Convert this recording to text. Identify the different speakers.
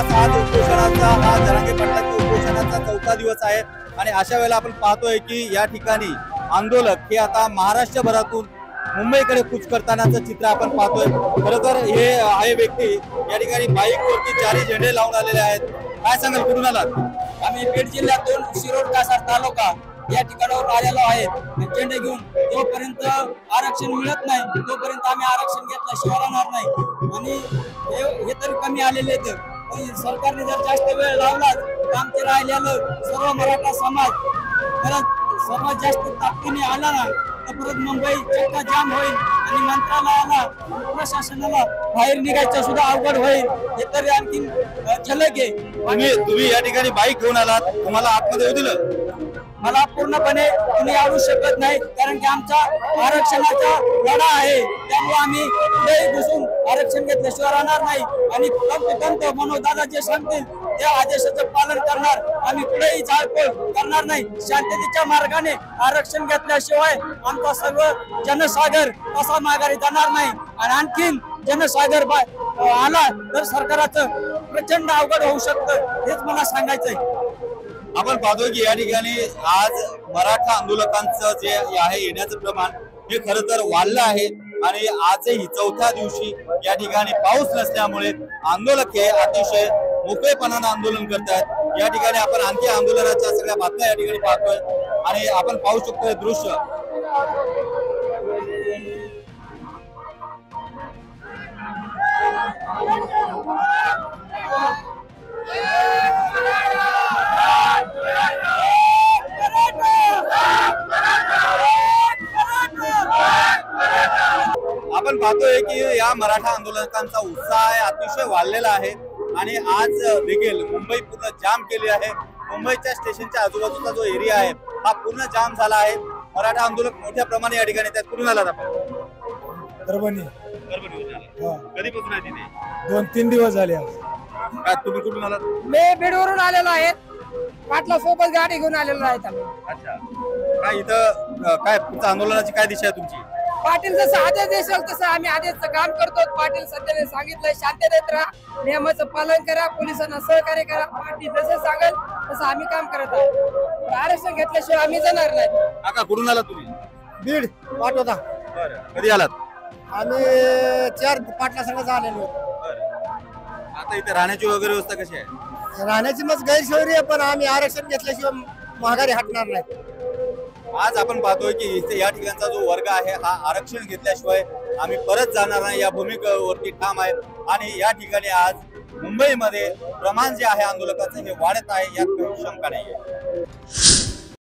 Speaker 1: तास आज उपोषणाचा हा जरांगे पाटलांच्या उपोषणाचा 4था दिवस आहे आणि अशा वेळेला आपण पाहतोय की या ठिकाणी आंदोलक हे आता महाराष्ट्रभरातून मुंबईकडे कूच करतानाचं चित्र आपण पाहतोय। खरोखर हे आहे व्यक्ती या ठिकाणी बाईकवरती 4 झेंडे लावून आलेले आहेत। काय सांगाल, कुठून आलात?
Speaker 2: आम्ही बीड जिल्ह्यातून शिरोड कासार तालुका या ठिकाणावर आलेलो आहेत। झेंडे घेऊन जोपर्यंत आरक्षण मिळत नाही तोपर्यंत आम्ही आरक्षण घेतल्याशिवाय राहणार नाही आणि हे तर कमी आलेले आहेत। सरकारने जर जास्त वेळ लावला तर आमचे राहिलेलं सर्व मराठा समाज जास्त ताकदीने आला ना तर परत मुंबई चक्का जाम होईल आणि मंत्रालयाला प्रशासनाला बाहेर निघायचं सुद्धा अवघड होईल। हे तर आणखी झलक आहे।
Speaker 1: तुम्ही या ठिकाणी बाईक घेऊन आलात, तुम्हाला आतमध्ये येऊ दिलं?
Speaker 2: मला पूर्णपणे तुम्ही आवडू शकत नाही, कारण की आमचा आरक्षणाचा लढा आहे। त्यामुळे आम्ही पुढेही घुसून आरक्षण घेतल्याशिवाय राहणार नाही आणि तंतोतंत मनोदादा जे सांगतील त्या आदेशाचं पालन करणार। आम्ही पुढेही जाळपोळ करणार नाही। शांततेच्या मार्गाने आरक्षण घेतल्याशिवाय आमचा सर्व जनसागर कसा माघारी जाणार नाही आणि आणखीन जनसागर आला तर सरकाराचं प्रचंड अवघड होऊ शकतं, हेच मला सांगायचंय।
Speaker 1: आपण पाहतोय की या ठिकाणी आज मराठा आंदोलकांचं जे आहे येण्याचं प्रमाण हे खरं तर वाढलं आहे आणि आजही 4थ्या दिवशी या ठिकाणी पाऊस नसल्यामुळे आंदोलक हे अतिशय मोकळेपणानं आंदोलन करतात। या ठिकाणी आपण आणखी आंदोलनाच्या सगळ्या बातम्या या ठिकाणी पाहतोय आणि आपण पाहू शकतो हे दृश्य। आपण पाहतोय की या मराठा आंदोलकांचा उत्साह आहे अतिशय वाढलेला आहे आणि आज देखील मुंबई पूर्ण जाम केली आहे। मुंबईच्या स्टेशनच्या आजूबाजूचा जो एरिया आहे हा पूर्ण जाम झाला आहे। मराठा आंदोलक मोठ्या प्रमाणात या ठिकाणी त्यात कुठून आलात आपण?
Speaker 3: परभणी।
Speaker 1: कधीपासून आहे तिथे?
Speaker 3: 2-3 दिवस झाले।
Speaker 1: काय तुम्ही कुठून आलात?
Speaker 4: मी बीडवरून आलेलो आहे, पाटला सोबत गाडी घेऊन आलेलो आहे।
Speaker 1: अच्छा, काय इथं काय आंदोलनाची काय दिशा आहे तुमची?
Speaker 4: पाटील जसं आदेश देशाल तसं आम्ही आदेशचं काम करतो। पाटील सध्याने सांगितलंय शांततेत राहा, नियमाचं पालन करा, पोलिसांना सहकार्य करा। पाटील जसं सांगेल तसं आम्ही काम करत आहोत। आरक्षण घेतल्याशिवाय आम्ही जाणार नाही।
Speaker 1: काका कुठून आलात तुम्ही?
Speaker 3: बीड पाठवता।
Speaker 1: बरं, कधी आलात?
Speaker 3: आम्ही 4 पाटला संघ आलेलो।
Speaker 1: आता इथे राहण्याची वगैरे व्यवस्था कशी आहे?
Speaker 3: राहण्याची मग गैरसोयरी आहे, पण आम्ही आरक्षण घेतल्याशिवाय माघारी हटणार नाही।
Speaker 1: आज आपण पाहतोय की इथे या ठिकाणचा जो वर्ग आहे हा आरक्षण घेतल्याशिवाय आम्ही परत जाणार नाही या भूमिकेवरती ठाम आहे आणि या ठिकाणी आज मुंबईमध्ये प्रमाण जे आहे आंदोलकांचं हे वाढत आहे, यात काही शंका नाहीये।